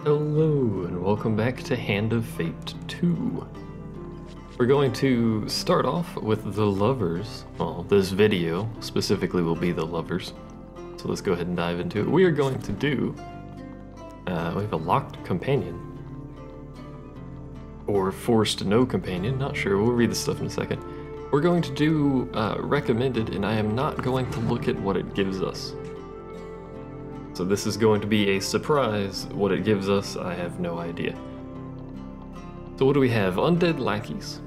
Hello, and welcome back to Hand of Fate 2. We're going to start off with the lovers. Well, this video specifically will be the lovers. So let's go ahead and dive into it. We are going to do... we have a locked companion. Or forced no companion, not sure. We'll read the stuff in a second. We're going to do recommended, and I am not going to look at what it gives us. So this is going to be a surprise. What it gives us, I have no idea. So what do we have? Undead lackeys.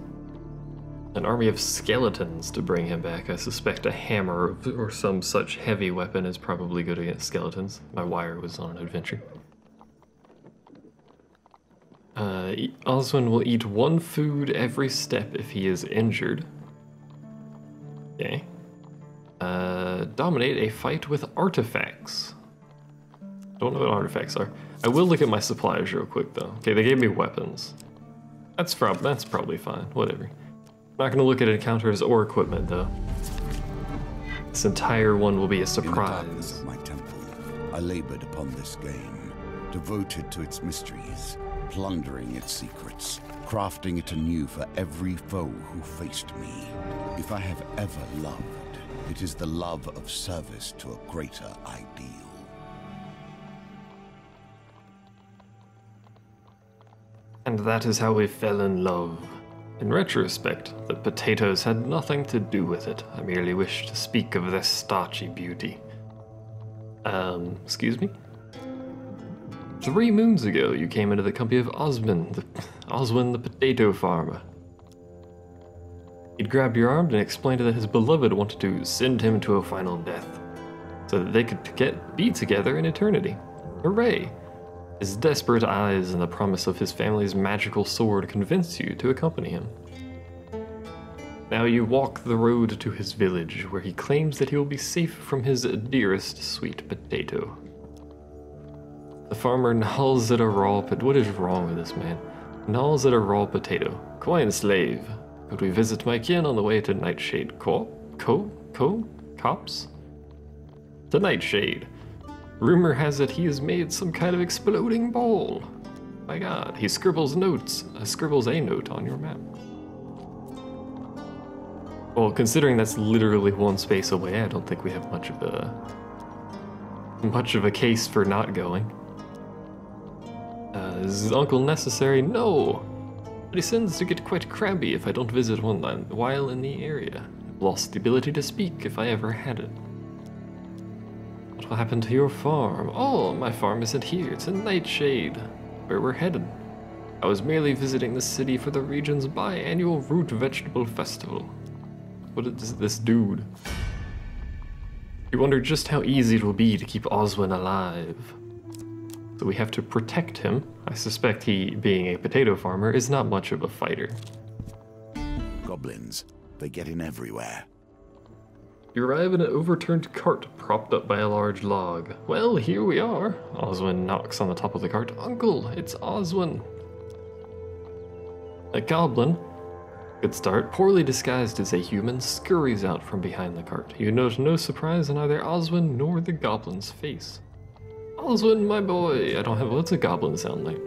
An army of skeletons to bring him back. I suspect a hammer or some such heavy weapon is probably good against skeletons. My wire was on an adventure. Oswin will eat one food every step if he is injured. Okay. Dominate a fight with artifacts. Don't know what artifacts are. I will look at my supplies real quick though. Okay, they gave me weapons. That's probably fine. Whatever. I'm not gonna look at encounters or equipment though. This entire one will be a surprise. In the darkness of my temple, I labored upon this game, devoted to its mysteries, plundering its secrets, crafting it anew for every foe who faced me. If I have ever loved, it is the love of service to a greater ideal. And that is how we fell in love. In retrospect, the potatoes had nothing to do with it. I merely wished to speak of their starchy beauty. Excuse me? 3 moons ago, you came into the company of Oswin the potato farmer. He'd grabbed your arm and explained that his beloved wanted to send him to a final death, so that they could be together in eternity. Hooray! His desperate eyes and the promise of his family's magical sword convince you to accompany him. Now you walk the road to his village, where he claims that he will be safe from his dearest sweet potato. The farmer gnaws at a raw what is wrong with this man? Gnaws at a raw potato. Quiet slave. Could we visit my kin on the way to Nightshade Copse? To Nightshade. Rumor has it he has made some kind of exploding ball. My god, he scribbles a note on your map. Well, considering that's literally 1 space away, I don't think we have much of a case for not going. Is his uncle necessary? No! But he sends to get quite crabby if I don't visit one while in the area. Lost the ability to speak if I ever had it. What will happen to your farm? Oh, my farm isn't here. It's in Nightshade, where we're headed. I was merely visiting the city for the region's biannual root vegetable festival. What is this dude? You wonder just how easy it will be to keep Oswin alive. So we have to protect him. I suspect he, being a potato farmer, is not much of a fighter. Goblins, they get in everywhere. You arrive in an overturned cart propped up by a large log. Well, here we are. Oswin knocks on the top of the cart. Uncle, it's Oswin. A goblin, good start, poorly disguised as a human, scurries out from behind the cart. You note no surprise in either Oswin nor the goblin's face. Oswin, my boy, what's a goblin sound like?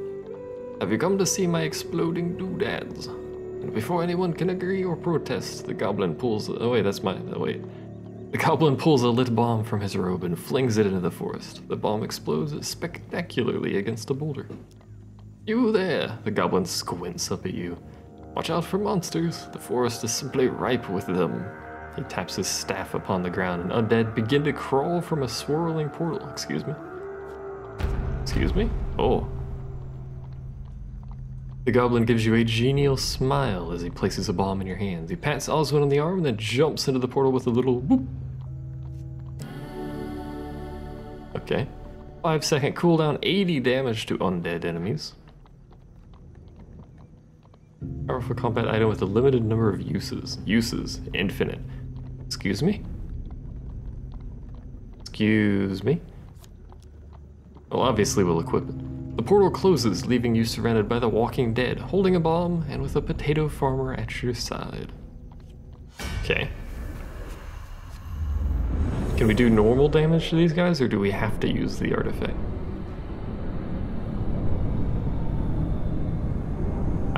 Have you come to see my exploding doodads? And before anyone can agree or protest, the goblin pulls, The goblin pulls a lit bomb from his robe and flings it into the forest. The bomb explodes spectacularly against a boulder. You there! The goblin squints up at you. Watch out for monsters. The forest is simply ripe with them. He taps his staff upon the ground and undead begin to crawl from a swirling portal. Excuse me? Excuse me? Oh. The goblin gives you a genial smile as he places a bomb in your hands. He pats Oswin on the arm and then jumps into the portal with a little whoop. Okay. 5-second cooldown, 80 damage to undead enemies. Powerful combat item with a limited number of uses. Uses, infinite. Excuse me? Excuse me? Well, obviously we'll equip it. The portal closes, leaving you surrounded by the walking dead, holding a bomb and with a potato farmer at your side. Okay. Can we do normal damage to these guys, or do we have to use the artifact?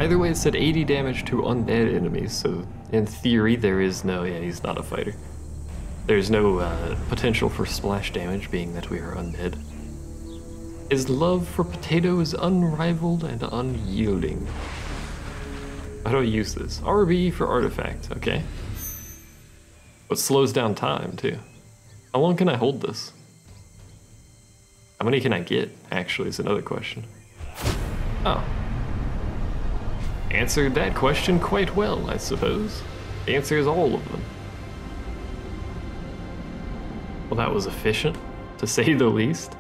Either way, it said 80 damage to undead enemies, so in theory there is no, yeah, he's not a fighter. There's no potential for splash damage, being that we are undead. His love for potato is unrivaled and unyielding. How do I use this? RB for artifact, okay. But slows down time, too. How long can I hold this? How many can I get, actually, is another question. Oh. Answered that question quite well, I suppose. The answer is all of them. Well, that was efficient, to say the least.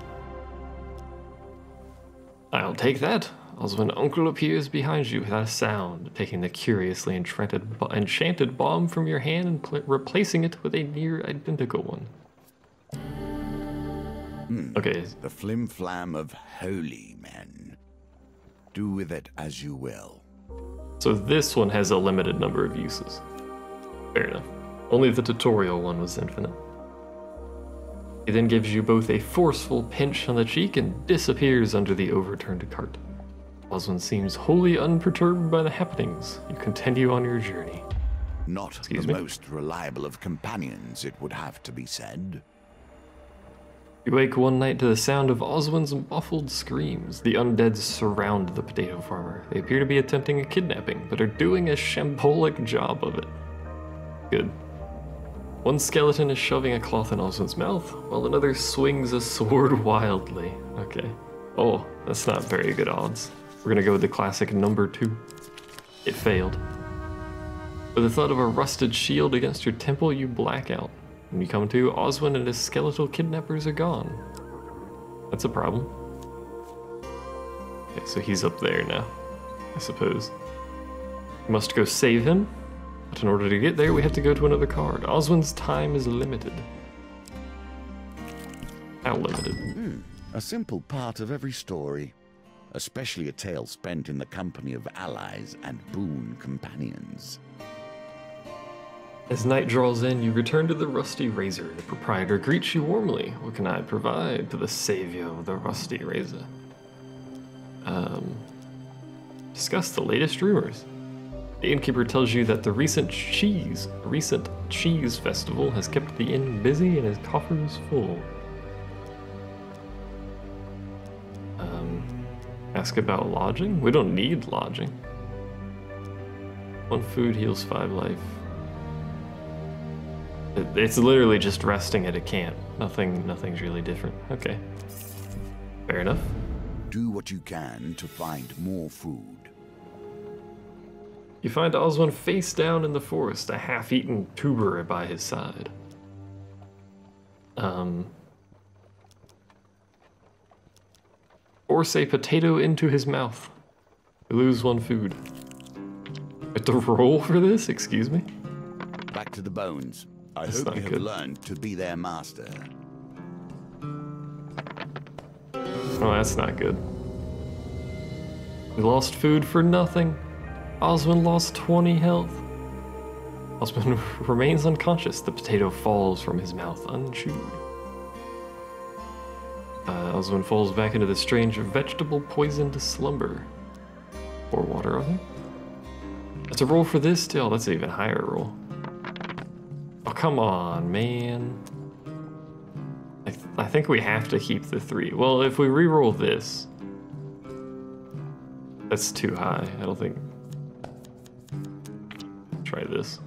I'll take that. Also, when Uncle appears behind you without a sound, taking the curiously enchanted bomb from your hand and replacing it with a near identical one. Okay. The flim-flam of holy men. Do with it as you will. So this one has a limited number of uses. Fair enough. Only the tutorial one was infinite. He then gives you both a forceful pinch on the cheek and disappears under the overturned cart. Oswin seems wholly unperturbed by the happenings. You continue on your journey. Not the most reliable of companions, it would have to be said. You wake one night to the sound of Oswin's muffled screams. The undead surround the potato farmer. They appear to be attempting a kidnapping, but are doing a shambolic job of it. Good. One skeleton is shoving a cloth in Oswin's mouth, while another swings a sword wildly. Okay. Oh, that's not very good odds. We're gonna go with the classic number 2. It failed. With the thought of a rusted shield against your temple, you black out. When you come to, Oswin and his skeletal kidnappers are gone. That's a problem. Okay, so he's up there now, I suppose. We must go save him, but in order to get there, we have to go to another card. Oswin's time is limited. How limited? A simple part of every story, especially a tale spent in the company of allies and boon companions. As night draws in, you return to the Rusty Razor. The proprietor greets you warmly. What can I provide to the savior of the Rusty Razor? Discuss the latest rumors. The innkeeper tells you that the recent cheese festival has kept the inn busy and his coffers full. Ask about lodging? We don't need lodging. 1 food heals 5 life. It's literally just resting at a camp. Nothing's really different. Okay. Fair enough. Do what you can to find more food. You find Oswin face down in the forest, a half-eaten tuber by his side. Force a potato into his mouth. You lose 1 food. I have to roll for this? Excuse me? Back to the bones. I That's hope you not have good. learned to be their master. Oh, that's not good. We lost food for nothing. Oswin lost 20 health. Oswin remains unconscious. The potato falls from his mouth unchewed. Oswin falls back into the strange vegetable poisoned slumber. Pour water on him. That's a roll for this still. That's an even higher roll. Oh, come on, man. I think we have to keep the 3. Well, if we re-roll this, that's too high. I don't think. Try this.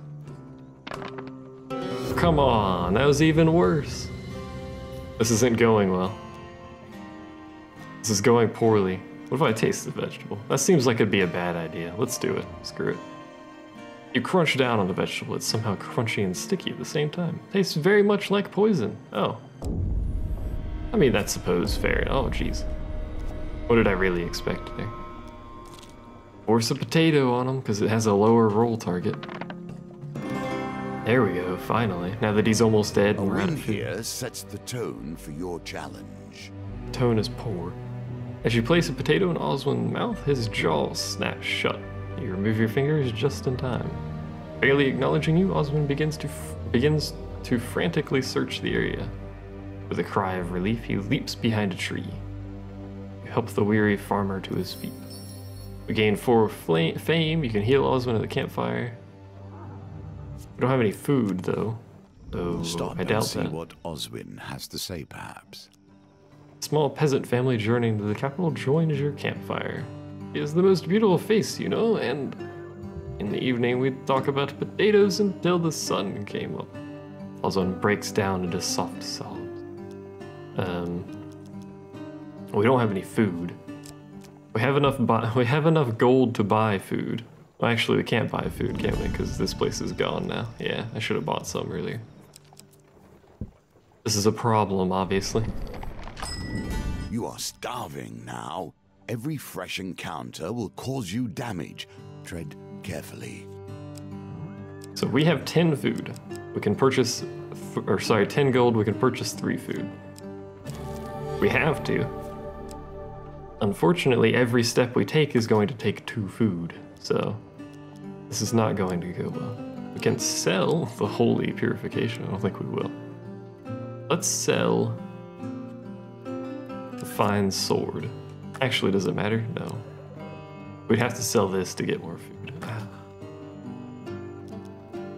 Come on, that was even worse. This isn't going well. This is going poorly. What if I taste the vegetable? That seems like it'd be a bad idea. Let's do it. Screw it. You crunch down on the vegetable. It's somehow crunchy and sticky at the same time. Tastes very much like poison. Oh. I mean, that's supposed fair. Oh, jeez. What did I really expect there? Force a potato on him because it has a lower roll target. There we go, finally. Now that he's almost dead, A we're out win of food. here sets the tone for your challenge. Tone is poor. As you place a potato in Oswin's mouth, his jaw snaps shut. You remove your fingers just in time. Barely acknowledging you, Oswin begins to frantically search the area. With a cry of relief, he leaps behind a tree. You help the weary farmer to his feet. We gain 4 fame. You can heal Oswin at the campfire. We don't have any food, though. So Stop I doubt and see that. what Oswin has to say, perhaps. Small peasant family journeying to the capital joins your campfire. He has the most beautiful face, you know, and in the evening we'd talk about potatoes until the sun came up. Oswin breaks down into soft sobs. We don't have any food. We have enough gold to buy food. Well, actually, we can't buy food, can we? Because this place is gone now. Yeah, I should have bought some earlier. This is a problem, obviously. You are starving now. Every fresh encounter will cause you damage. Tread carefully. So we have 10 food. We can purchase, 10 gold, we can purchase 3 food. We have to. Unfortunately, every step we take is going to take 2 food, so this is not going to go well. We can sell the holy purification. I don't think we will. Let's sell the fine sword. Actually, does it matter? No. We'd have to sell this to get more food.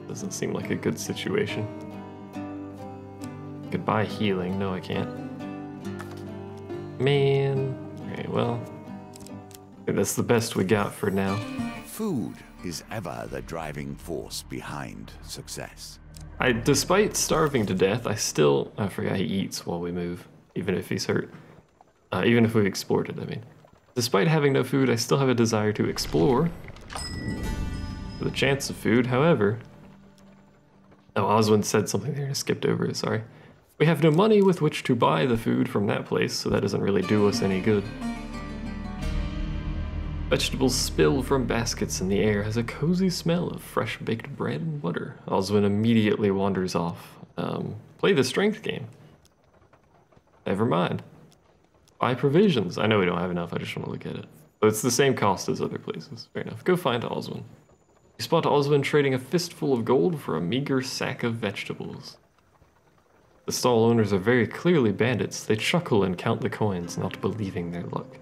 Doesn't seem like a good situation. I could buy healing. No, I can't. Man. Okay, well, that's the best we got for now. Food is ever the driving force behind success. Despite starving to death, I forgot he eats while we move, even if he's hurt. Even if we've explored it, I mean. Despite having no food, I still have a desire to explore. For the chance of food, however... Oh, Oswin said something there and I skipped over it, sorry. We have no money with which to buy the food from that place, so that doesn't really do us any good. Vegetables spill from baskets in the air has a cozy smell of fresh baked bread and butter. Oswin immediately wanders off. Play the strength game. Never mind. Buy provisions. I know we don't have enough, I just want to look at it. But it's the same cost as other places. Fair enough. Go find Oswin. You spot Oswin trading a fistful of gold for a meager sack of vegetables. The stall owners are very clearly bandits. They chuckle and count the coins, not believing their luck.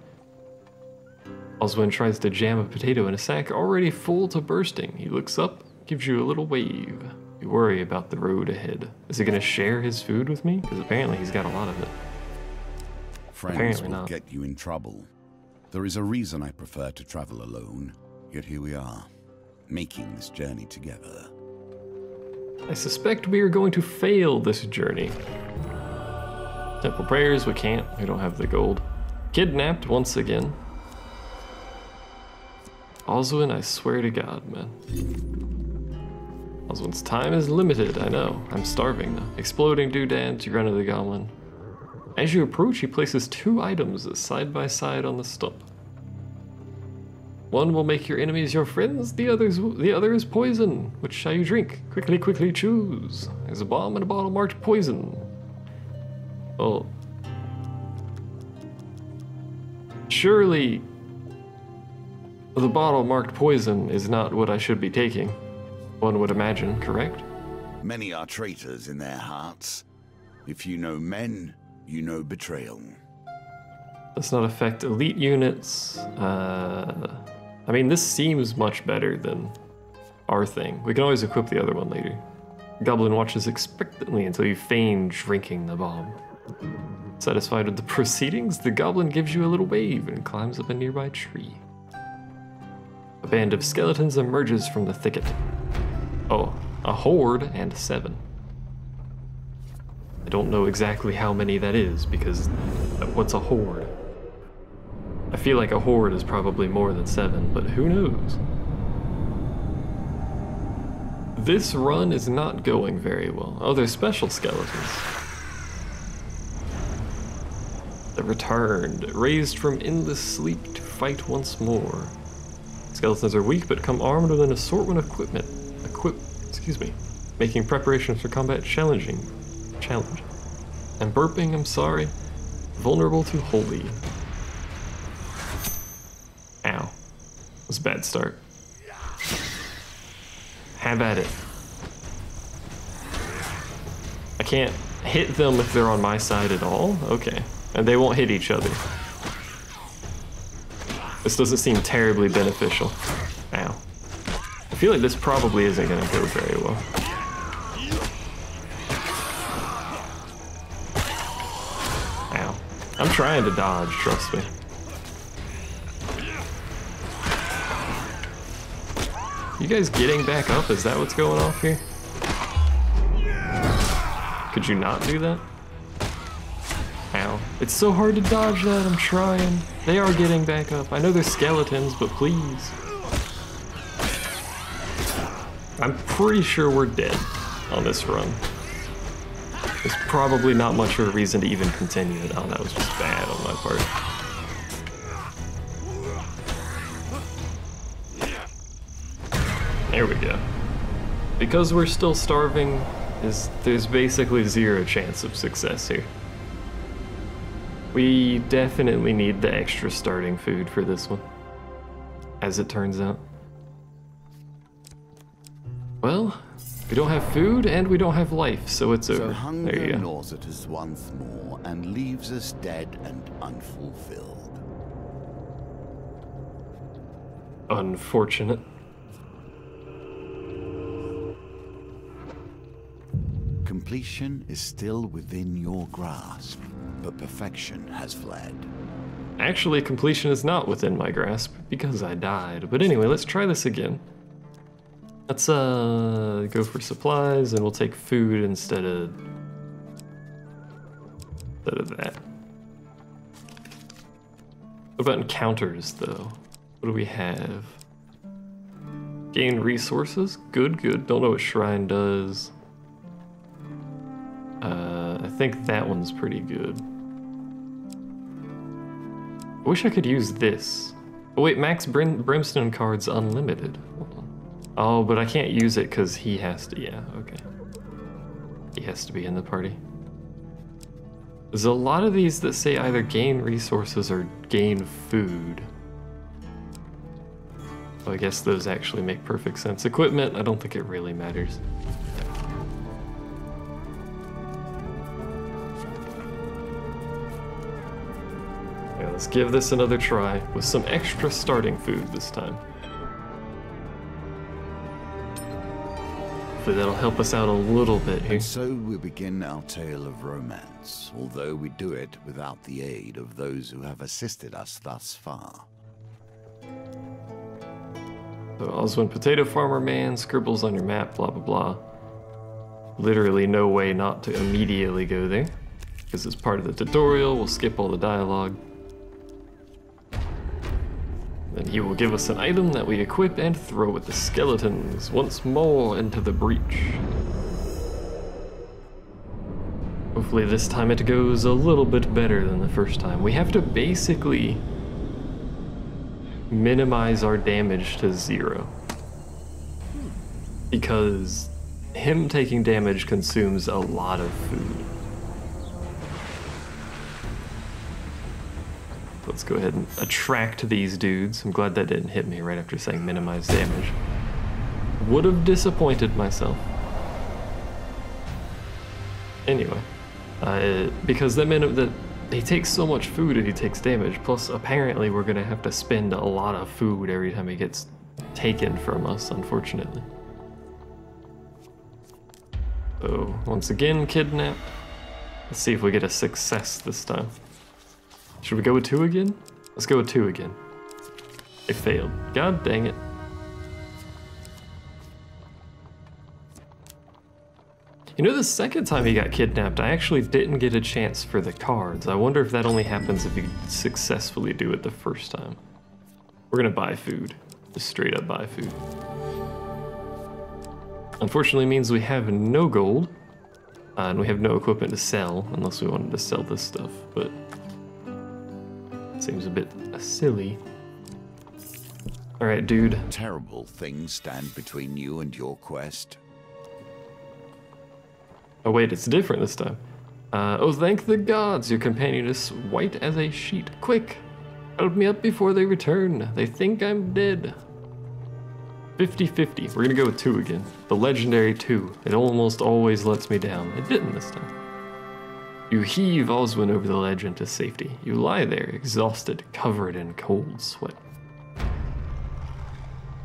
Oswin tries to jam a potato in a sack already full to bursting. He looks up, gives you a little wave. You worry about the road ahead. Is he going to share his food with me? Because apparently he's got a lot of it. Friends Apparently will not. get you in trouble. There is a reason I prefer to travel alone, yet here we are, making this journey together. I suspect we are going to fail this journey. Temple prayers, we can't. We don't have the gold. Kidnapped once again. Oswin, I swear to God, man. Oswin's time is limited, I know. I'm starving though. Exploding doodads, you run into the goblin. As you approach, he places 2 items side by side on the stump. One will make your enemies your friends, the other is poison. Which shall you drink? Quickly, quickly choose. There's a bomb in a bottle marked poison. Well, surely the bottle marked poison is not what I should be taking. One would imagine, correct? Many are traitors in their hearts. If you know men, you know betrayal. Does not affect elite units. I mean, this seems much better than our thing. We can always equip the other one later. Goblin watches expectantly until you feign drinking the bomb. Satisfied with the proceedings, the goblin gives you a little wave and climbs up a nearby tree. A band of skeletons emerges from the thicket. Oh, a horde and 7. I don't know exactly how many that is, because what's a horde? I feel like a horde is probably more than 7, but who knows? This run is not going very well. Oh, there's special skeletons. The returned, raised from endless sleep to fight once more. Skeletons are weak, but come armed with an assortment of equipment. Making preparations for combat challenging. I'm burping, I'm sorry. Vulnerable to holy. Ow. That was a bad start. Have at it. I can't hit them if they're on my side at all? Okay. And they won't hit each other. This doesn't seem terribly beneficial. Ow. I feel like this probably isn't gonna go very well. Ow. I'm trying to dodge, trust me. You guys getting back up? Is that what's going off here? Could you not do that? Ow. It's so hard to dodge that, I'm trying. They are getting back up. I know they're skeletons, but please. I'm pretty sure we're dead on this run. There's probably not much of a reason to even continue it. Oh, that was just bad on my part. There we go. Because we're still starving, there's basically zero chance of success here. We definitely need the extra starting food for this one, as it turns out. Well, we don't have food and we don't have life, so it's over. So hunger there you go. gnaws at us once more and leaves us dead and unfulfilled. Unfortunate. Completion is still within your grasp, but perfection has fled. Actually, completion is not within my grasp because I died. But anyway, let's try this again. Let's go for supplies and we'll take food instead of that. What about encounters though? What do we have? Gain resources? Good, good. Don't know what shrine does. I think that one's pretty good. I wish I could use this. Oh wait, max brimstone cards unlimited. Hold on. Oh, but I can't use it because he has to, yeah, okay. He has to be in the party. There's a lot of these that say either gain resources or gain food. Well, I guess those actually make perfect sense. Equipment, I don't think it really matters. Yeah, let's give this another try with some extra starting food this time. Hopefully that'll help us out a little bit here. And so we begin our tale of romance, although we do it without the aid of those who have assisted us thus far. So Oswin, potato farmer man, scribbles on your map, blah, blah, blah. Literally no way not to immediately go there, because it's part of the tutorial. We'll skip all the dialogue. Then he will give us an item that we equip and throw at the skeletons once more into the breach. Hopefully this time it goes a little bit better than the first time. We have to basically minimize our damage to 0. Because him taking damage consumes a lot of food. Let's go ahead and attract these dudes. I'm glad that didn't hit me right after saying minimize damage. Would have disappointed myself. Anyway, because that meant that he takes so much food and he takes damage, plus apparently we're gonna have to spend a lot of food every time he gets taken from us, unfortunately. So, once again, kidnapped. Let's see if we get a success this time. Should we go with 2 again? Let's go with 2 again. It failed. God dang it. You know, the second time he got kidnapped, I actually didn't get a chance for the cards. I wonder if that only happens if you successfully do it the first time. We're gonna buy food. Just straight up buy food. Unfortunately means we have no gold, and we have no equipment to sell, unless we wanted to sell this stuff, but seems a bit silly. All right, dude. Terrible things stand between you and your quest. Oh wait, it's different this time. Oh, thank the gods, your companion is white as a sheet. Quick, help me up before they return. They think I'm dead. 50-50, we're gonna go with 2 again. The legendary 2, it almost always lets me down. It didn't this time. You heave Oswin over the ledge into safety. You lie there, exhausted, covered in cold sweat.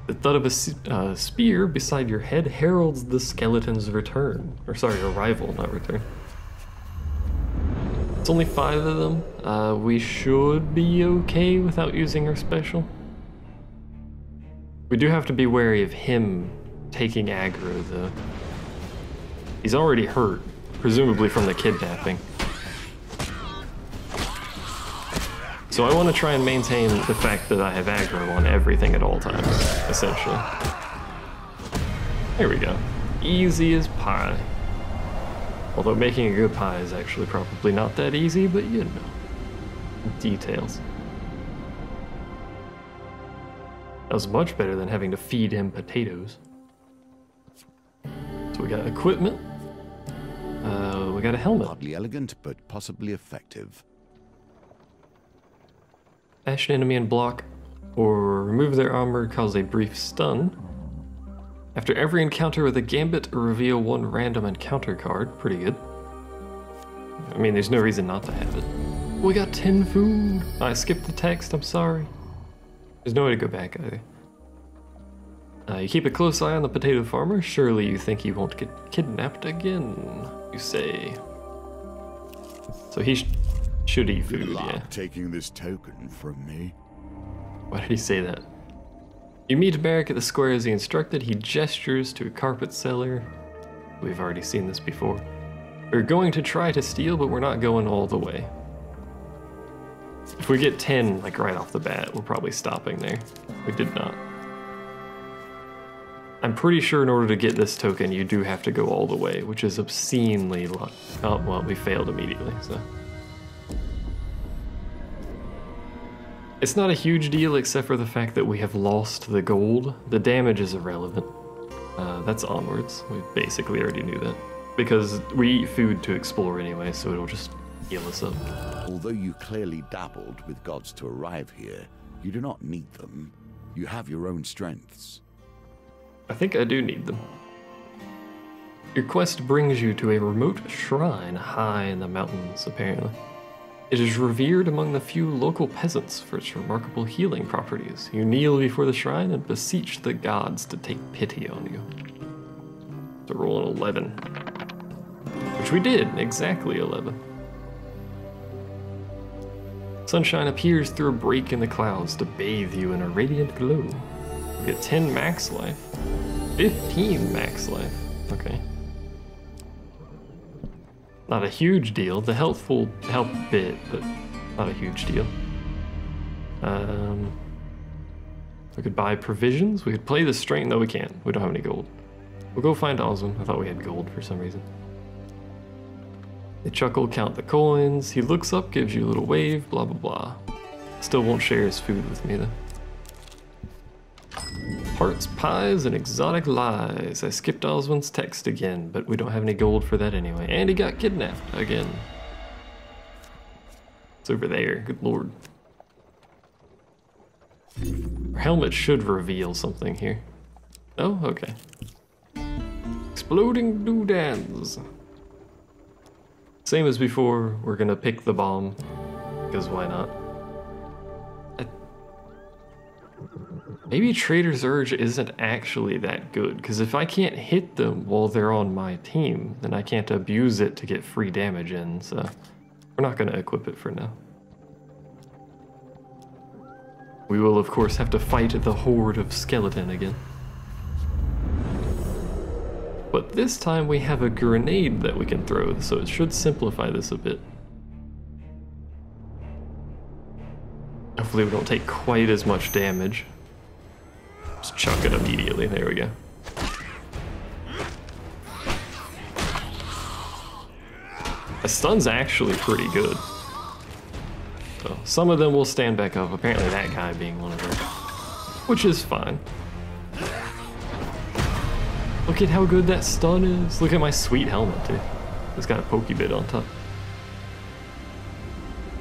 The thud of a spear beside your head heralds the skeleton's return. Or sorry, arrival, not return. It's only 5 of them. We should be okay without using our special. We do have to be wary of him taking aggro, though. He's already hurt, presumably from the kidnapping. So I want to try and maintain the fact that I have aggro on everything at all times, essentially. There we go. Easy as pie. Although making a good pie is actually probably not that easy, but you know. Details. That was much better than having to feed him potatoes. So we got equipment. We got a helmet. Hardly elegant, but possibly effective. Bash an enemy and block, or remove their armor, cause a brief stun. After every encounter with a gambit, reveal 1 random encounter card. Pretty good. I mean, there's no reason not to have it. We got 10 food. I skipped the text, I'm sorry. There's no way to go back either. You keep a close eye on the potato farmer. Surely you think he won't get kidnapped again, you say. So he should eat food, yeah. Taking this token from me. Why did he say that? You meet Merrick at the square as he instructed. He gestures to a carpet seller. We've already seen this before. We're going to try to steal, but we're not going all the way. If we get 10, like right off the bat, we're probably stopping there. We did not. I'm pretty sure in order to get this token, you do have to go all the way, which is obscenely low. Oh, well, we failed immediately, so. It's not a huge deal except for the fact that we have lost the gold. The damage is irrelevant. That's onwards. We basically already knew that. Because we eat food to explore anyway, so it'll just heal us up. Although you clearly dabbled with gods to arrive here, you do not need them. You have your own strengths. I think I do need them. Your quest brings you to a remote shrine high in the mountains, apparently. It is revered among the few local peasants for its remarkable healing properties. You kneel before the shrine and beseech the gods to take pity on you. To roll an 11. Which we did, exactly 11. Sunshine appears through a break in the clouds to bathe you in a radiant glow. You get 10 max life. 15 max life. Okay. Not a huge deal. The health will help a bit, but not a huge deal. We could buy provisions. We could play the strain. No, we can't. We don't have any gold. We'll go find Oswin. I thought we had gold for some reason. They chuckle, count the coins. He looks up, gives you a little wave, blah, blah, blah. Still won't share his food with me, though. Hearts, pies, and exotic lies. I skipped Oswin's text again, but we don't have any gold for that anyway. And he got kidnapped again. It's over there, good lord. Our helmet should reveal something here. Oh, okay. Exploding doodads. Same as before, we're gonna pick the bomb, because why not? Maybe Trader's Urge isn't actually that good, because if I can't hit them while they're on my team, then I can't abuse it to get free damage in, so we're not gonna equip it for now. We will of course have to fight the horde of skeleton again. But this time we have a grenade that we can throw, so it should simplify this a bit. Hopefully we don't take quite as much damage. Just chuck it immediately, there we go. The stun's actually pretty good. So some of them will stand back up, apparently that guy being one of them. Which is fine. Look at how good that stun is. Look at my sweet helmet too. It's got a pokey bit on top.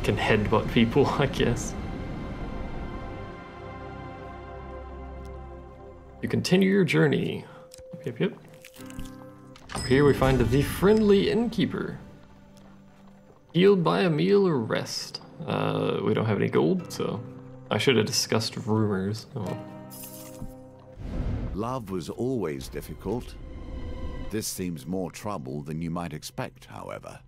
Can headbutt people, I guess. You continue your journey. Yep. Here we find the friendly innkeeper. Healed by a meal or rest. We don't have any gold, so I should have discussed rumors. Oh. Love was always difficult. This seems more trouble than you might expect, however.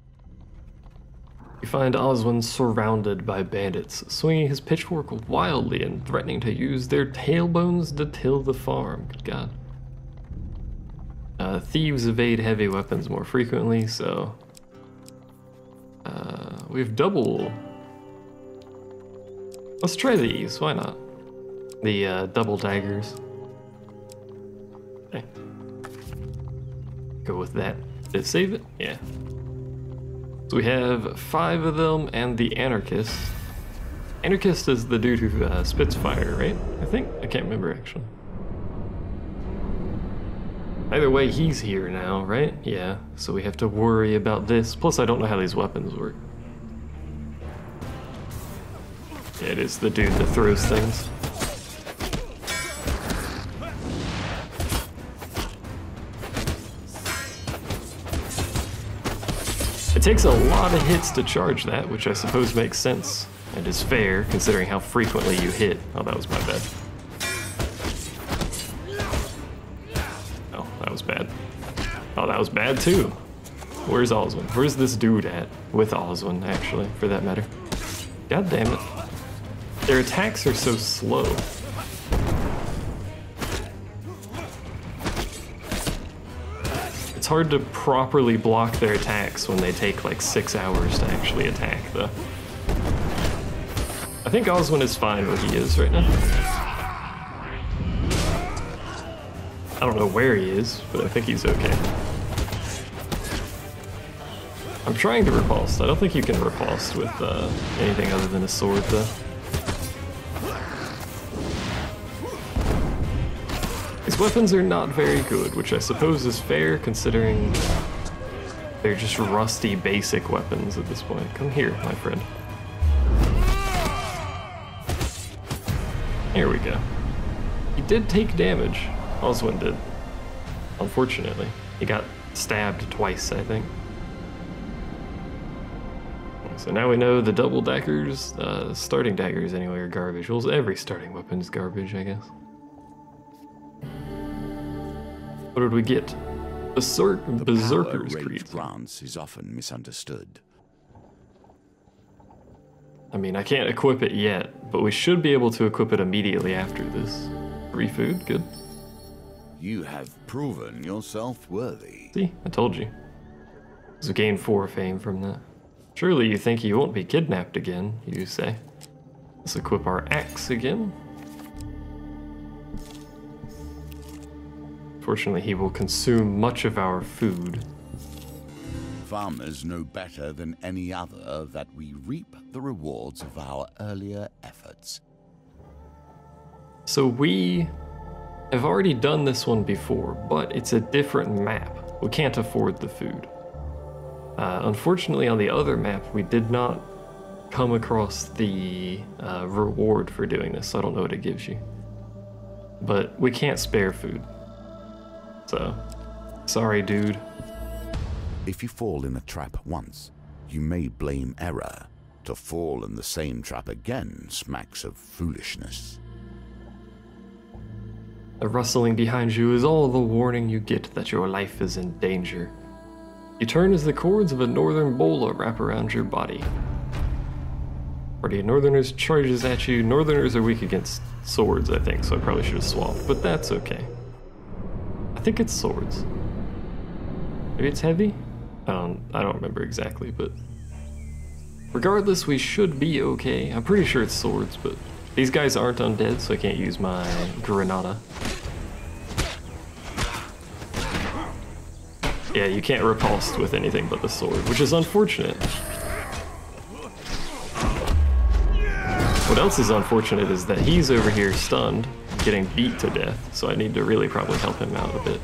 You find Oswin surrounded by bandits, swinging his pitchfork wildly and threatening to use their tailbones to till the farm. Good God. Thieves evade heavy weapons more frequently, so... we have double... Let's try these, why not? The double daggers. Okay. Go with that. Did it save it? Yeah. So we have 5 of them and the Anarchist. Anarchist is the dude who spits fire, right? I think? I can't remember actually. Either way, he's here now, right? Yeah, so we have to worry about this. Plus, I don't know how these weapons work. Yeah, it is the dude that throws things. It takes a lot of hits to charge that, which I suppose makes sense and is fair considering how frequently you hit. Oh, that was my bad. Oh, that was bad. Oh, that was bad too. Where's Oswin? Where's this dude at? With Oswin, actually, for that matter. God damn it. Their attacks are so slow. It's hard to properly block their attacks when they take like 6 hours to actually attack, though. I think Oswin is fine where he is right now. I don't know where he is, but I think he's okay. I'm trying to repulse. I don't think you can repulse with anything other than a sword, though. These weapons are not very good, which I suppose is fair considering they're just rusty basic weapons at this point. Come here, my friend. Here we go. He did take damage. Oswin did. Unfortunately. He got stabbed twice, I think. So now we know the double daggers, starting daggers anyway, are garbage. Well, every starting weapon is garbage, I guess. What did we get? Berserker's Creed. Grants is often misunderstood. I mean, I can't equip it yet, but we should be able to equip it immediately after this. 3 food, good. You have proven yourself worthy. See, I told you. So gained 4 fame from that. Surely you think you won't be kidnapped again, you say. Let's equip our axe again. Fortunately, he will consume much of our food. Farmers know better than any other that we reap the rewards of our earlier efforts. So we have already done this one before, but it's a different map. We can't afford the food. Unfortunately, on the other map, we did not come across the reward for doing this, so I don't know what it gives you. But we can't spare food. So, sorry, dude. If you fall in a trap once, you may blame error. To fall in the same trap again smacks of foolishness. The rustling behind you is all the warning you get that your life is in danger. You turn as the cords of a northern bola wrap around your body. Party of Northerners charges at you. Northerners are weak against swords, I think, so I probably should have swapped, but that's okay. I think it's swords. Maybe it's heavy? I don't remember exactly, but regardless, we should be okay. I'm pretty sure it's swords, but these guys aren't undead, so I can't use my granada. Yeah, you can't repulse with anything but the sword, which is unfortunate. What else is unfortunate is that he's over here stunned, getting beat to death, so I need to really probably help him out a bit.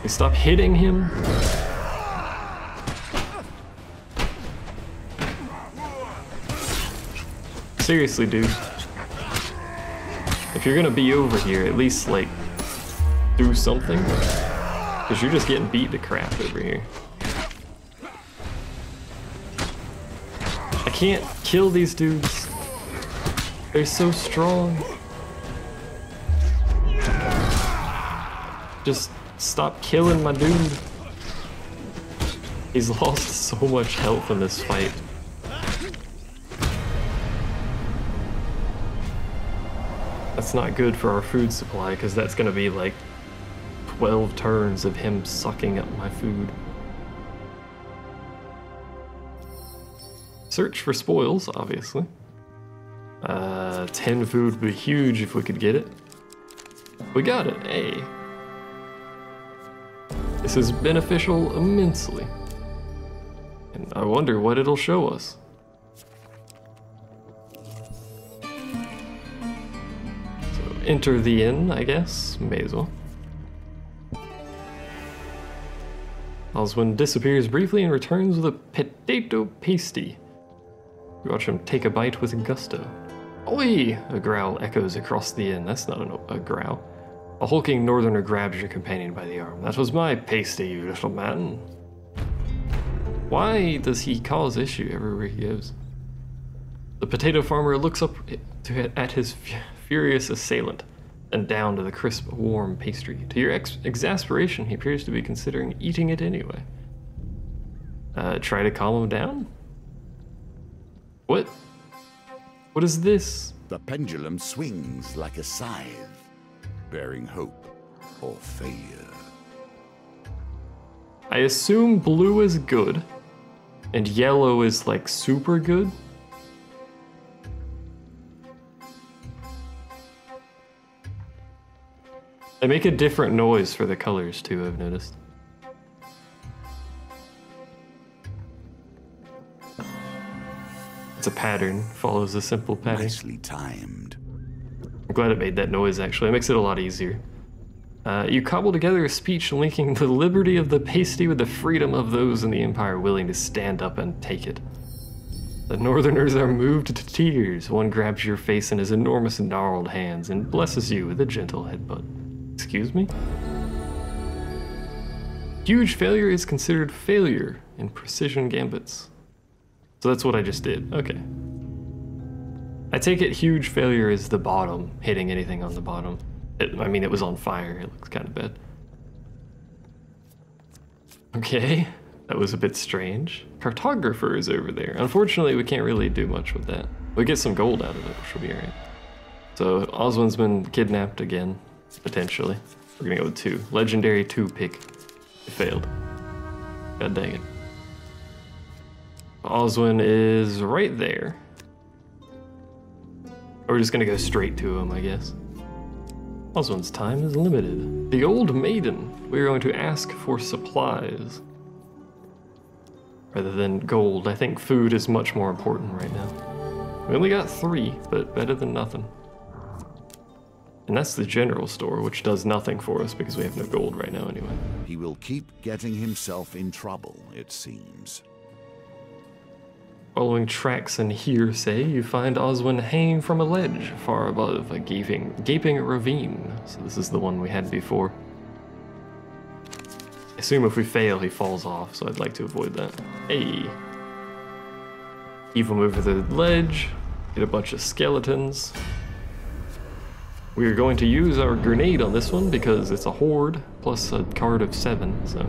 Hey, stop hitting him. Seriously, dude. If you're gonna be over here, at least, like, do something. Because you're just getting beat to crap over here. I can't kill these dudes. They're so strong. Just stop killing my dude. He's lost so much health in this fight. That's not good for our food supply, because that's gonna be like 12 turns of him sucking up my food. Search for spoils, obviously. 10 food would be huge if we could get it. We got it, hey. This is beneficial immensely. And I wonder what it'll show us. So enter the inn, I guess. May as well. Oswin disappears briefly and returns with a potato pasty. We watch him take a bite with gusto. Oi! A growl echoes across the inn. That's not a growl. A hulking northerner grabs your companion by the arm. That was my pasty, you little man. Why does he cause issue everywhere he goes? The potato farmer looks up at his furious assailant, and down to the crisp, warm pastry. To your exasperation, he appears to be considering eating it anyway. Try to calm him down? What? What is this? The pendulum swings like a scythe, bearing hope or failure. I assume blue is good, and yellow is like super good. They make a different noise for the colors too, I've noticed. It's a pattern, follows a simple pattern. Nicely timed. I'm glad it made that noise, actually. It makes it a lot easier. You cobble together a speech linking the liberty of the pasty with the freedom of those in the Empire willing to stand up and take it. The Northerners are moved to tears. One grabs your face in his enormous gnarled hands and blesses you with a gentle headbutt. Excuse me? Huge failure is considered failure in precision gambits. So that's what I just did. Okay. I take it huge failure is the bottom, hitting anything on the bottom. I mean, it was on fire. It looks kind of bad. Okay, that was a bit strange. Cartographer is over there. Unfortunately, we can't really do much with that. We get some gold out of it, which will be alright. So, Oswin's been kidnapped again, potentially. We're gonna go with 2. Legendary 2 pick. It failed. God dang it. Oswin is right there. We're just gonna go straight to him, I guess. Oswin's time is limited. The old maiden. We're going to ask for supplies. Rather than gold. I think food is much more important right now. We only got 3, but better than nothing. And that's the general store, which does nothing for us because we have no gold right now anyway. He will keep getting himself in trouble, it seems. Following tracks and hearsay, you find Oswin hanging from a ledge far above a gaping ravine. So this is the one we had before. I assume if we fail, he falls off, so I'd like to avoid that. Hey. Heave him over the ledge, get a bunch of skeletons. We are going to use our grenade on this one because it's a horde plus a card of 7, so.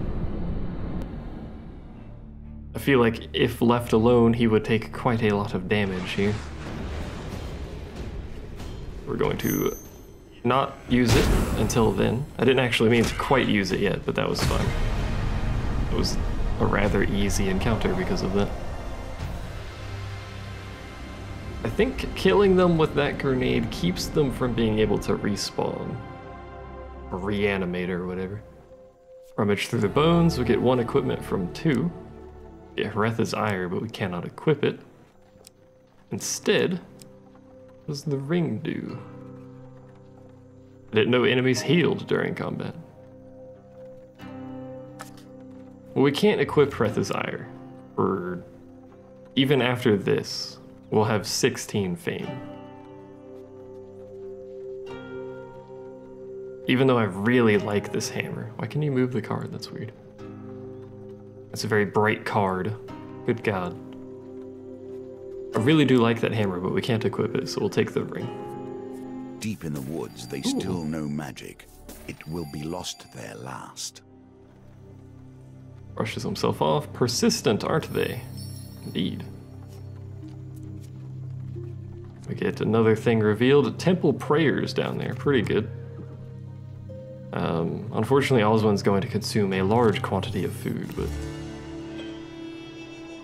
I feel like if left alone, he would take quite a lot of damage here. We're going to not use it until then. I didn't actually mean to quite use it yet, but that was fun. It was a rather easy encounter because of that. I think killing them with that grenade keeps them from being able to respawn. Or reanimate or whatever. Rummage through the bones, we get 1 equipment from 2. Get Hreth's Ire, but we cannot equip it. Instead, what does the ring do? I didn't know enemies healed during combat. Well, we can't equip Hreth's Ire. Even after this, we'll have 16 fame. Even though I really like this hammer. Why can you move the card? That's weird. It's a very bright card. Good God. I really do like that hammer, but we can't equip it, so we'll take the ring. Deep in the woods, they still know magic. It will be lost there last. Brushes himself off. Persistent, aren't they? Indeed. We get another thing revealed. Temple prayers down there. Pretty good. Unfortunately, Oswin's going to consume a large quantity of food, but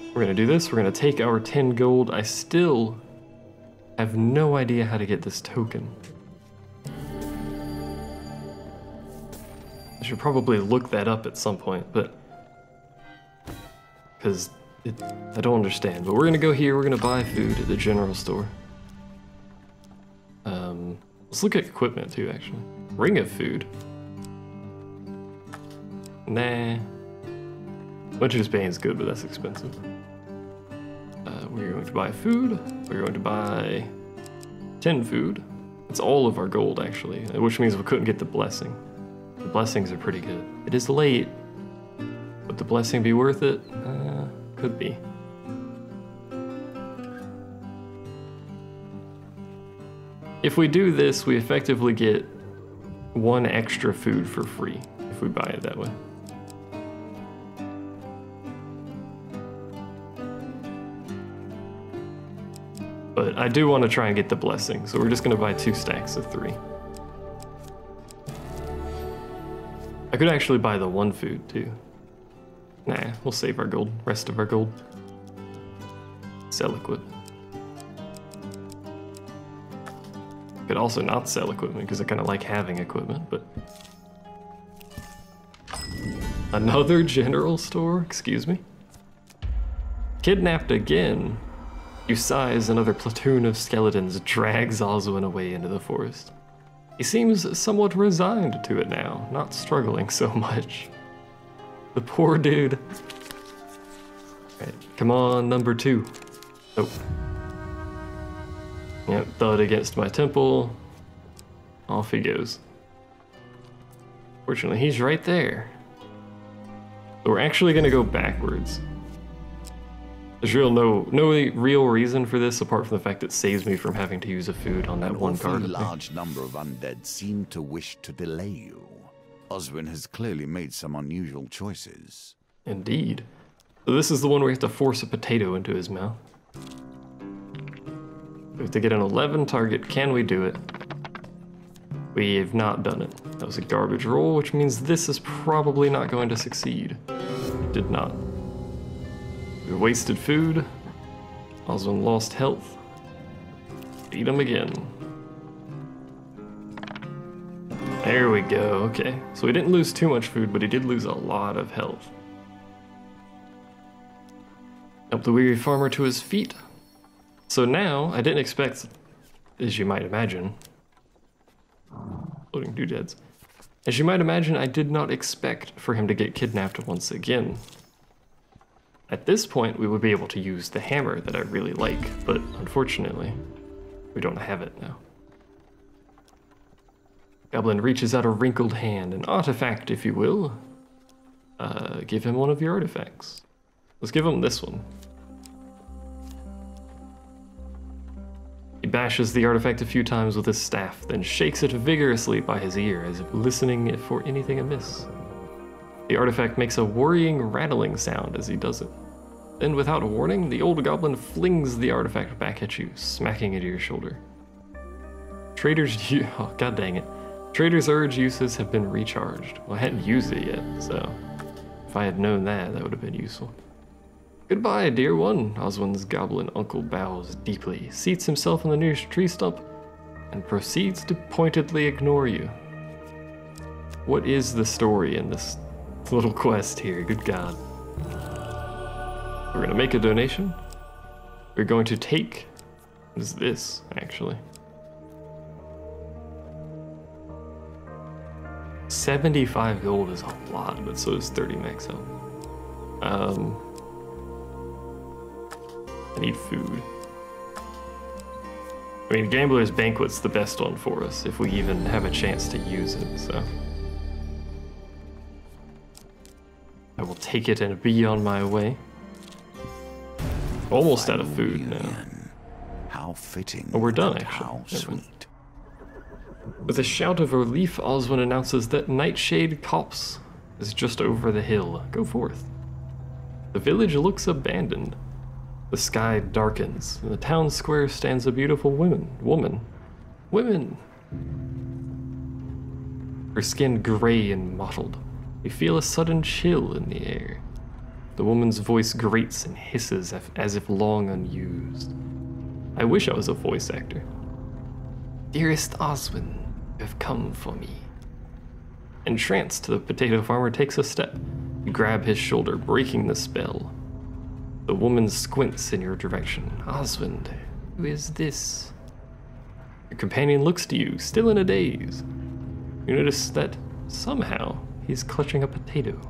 we're going to do this. We're going to take our 10 gold. I still have no idea how to get this token. I should probably look that up at some point, but because I don't understand. But we're going to go here. We're going to buy food at the general store. Let's look at equipment too, actually. Ring of food. Nah. Witch's Bane's good, but that's expensive. We're going to buy food. We're going to buy 10 food. It's all of our gold, actually, which means we couldn't get the blessing. The blessings are pretty good. It is late. Would the blessing be worth it? Could be. If we do this, we effectively get 1 extra food for free if we buy it that way. But I do want to try and get the blessing, so we're just going to buy 2 stacks of 3. I could actually buy the 1 food too. Nah, we'll save our gold, rest of our gold. Sell equipment. Could also not sell equipment because I kind of like having equipment, but... Another general store? Excuse me? Kidnapped again. You sigh as another platoon of skeletons drags Oswin away into the forest. He seems somewhat resigned to it now, not struggling so much. The poor dude. Right, come on, number 2. Oh. Yep, thud against my temple. Off he goes. Fortunately, he's right there. So we're actually gonna go backwards. There's no real reason for this apart from the fact it saves me from having to use a food on that one card. A large number of undead seem to wish to delay you. Oswin has clearly made some unusual choices. Indeed. So this is the one where we have to force a potato into his mouth. We have to get an 11 target. Can we do it? We have not done it. That was a garbage roll, which means this is probably not going to succeed. It did not. We wasted food. Oswin lost health. Beat him again. There we go, okay. So he didn't lose too much food, but he did lose a lot of health. Help the weary farmer to his feet. So now, I didn't expect, as you might imagine, loading doodads. As you might imagine, I did not expect for him to get kidnapped once again. At this point, we would be able to use the hammer that I really like, but unfortunately, we don't have it now. Goblin reaches out a wrinkled hand, an artifact, if you will. Give him one of your artifacts. Let's give him this one. He bashes the artifact a few times with his staff, then shakes it vigorously by his ear as if listening for anything amiss. The artifact makes a worrying, rattling sound as he does it. Then, without warning, the old goblin flings the artifact back at you, smacking into your shoulder. Oh, god dang it. Trader's Urge uses have been recharged. Well, I hadn't used it yet, so if I had known that, that would have been useful. Goodbye, dear one. Oswin's goblin uncle bows deeply, seats himself on the nearest tree stump, and proceeds to pointedly ignore you. What is the story in this little quest here? Good God. We're gonna make a donation. We're going to take, what is this, actually? 75 gold is a lot, but so is 30 max health. I need food. I mean, Gambler's Banquet's the best one for us, if we even have a chance to use it, so. I will take it and be on my way. Almost out of food now. How fitting. Oh, we're done, and actually. How sweet. With a shout of relief, Oswin announces that Nightshade Copse is just over the hill. Go forth. The village looks abandoned. The sky darkens. In the town square stands a beautiful woman. Her skin gray and mottled. You feel a sudden chill in the air. The woman's voice grates and hisses as if long unused. I wish I was a voice actor. Dearest Oswin, you have come for me. Entranced, the potato farmer takes a step. You grab his shoulder, breaking the spell. The woman squints in your direction. Oswin, who is this? Your companion looks to you, still in a daze. You notice that somehow he's clutching a potato.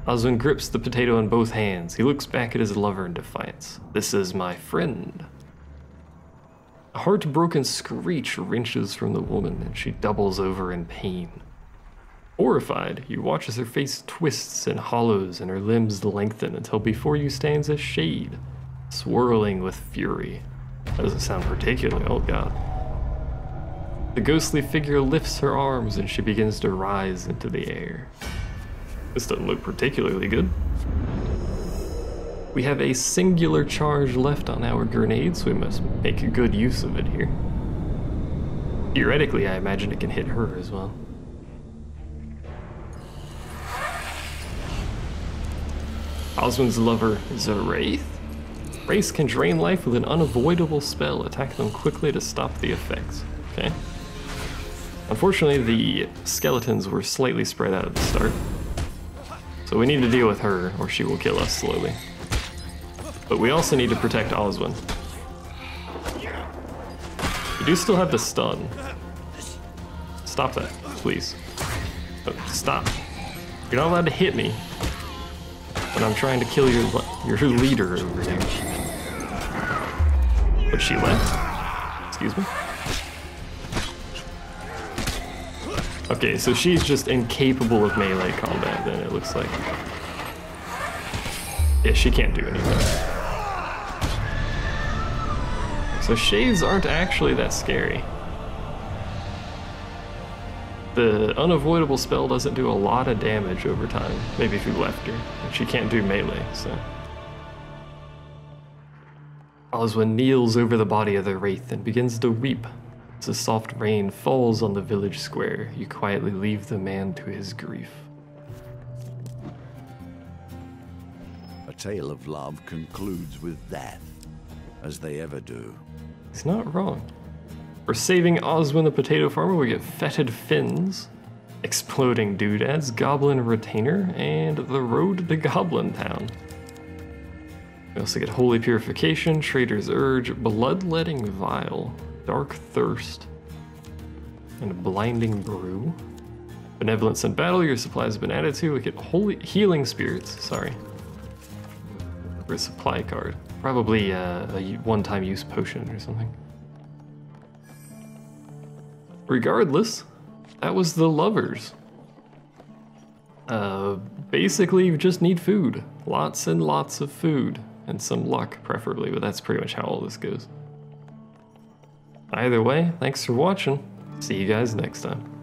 Oswin grips the potato in both hands. He looks back at his lover in defiance. This is my friend. A heartbroken screech wrenches from the woman, and she doubles over in pain. Horrified, you watch as her face twists and hollows and her limbs lengthen until before you stands a shade, swirling with fury. That doesn't sound particularly, oh god. The ghostly figure lifts her arms and she begins to rise into the air. This doesn't look particularly good. We have a singular charge left on our grenades, so we must make a good use of it here. Theoretically, I imagine it can hit her as well. Oswin's lover is a wraith. Wraiths can drain life with an unavoidable spell. Attack them quickly to stop the effects. Okay. Unfortunately, the skeletons were slightly spread out at the start. So we need to deal with her, or she will kill us slowly. But we also need to protect Oswin. You do still have the stun. Stop that, please. Oh, stop. You're not allowed to hit me when I'm trying to kill your leader over here. But she left. Excuse me. Okay, so she's just incapable of melee combat then, it looks like. Yeah, she can't do anything. So shades aren't actually that scary. The unavoidable spell doesn't do a lot of damage over time. Maybe if you left her. And she can't do melee, so. Oswin kneels over the body of the wraith and begins to weep. As a soft rain falls on the village square, you quietly leave the man to his grief. A tale of love concludes with death, as they ever do. He's not wrong. For saving Oswin the potato farmer, we get fetid fins, exploding doodads, goblin retainer, and the road to Goblin Town. We also get holy purification, trader's urge, bloodletting vial, dark thirst, and blinding brew. Benevolence in battle, your supplies have been added to. We get holy healing spirits, sorry. For a supply card. Probably a one-time use potion or something. Regardless, that was the lovers. Basically, you just need food. Lots and lots of food. And some luck, preferably, but that's pretty much how all this goes. Either way, thanks for watching. See you guys next time.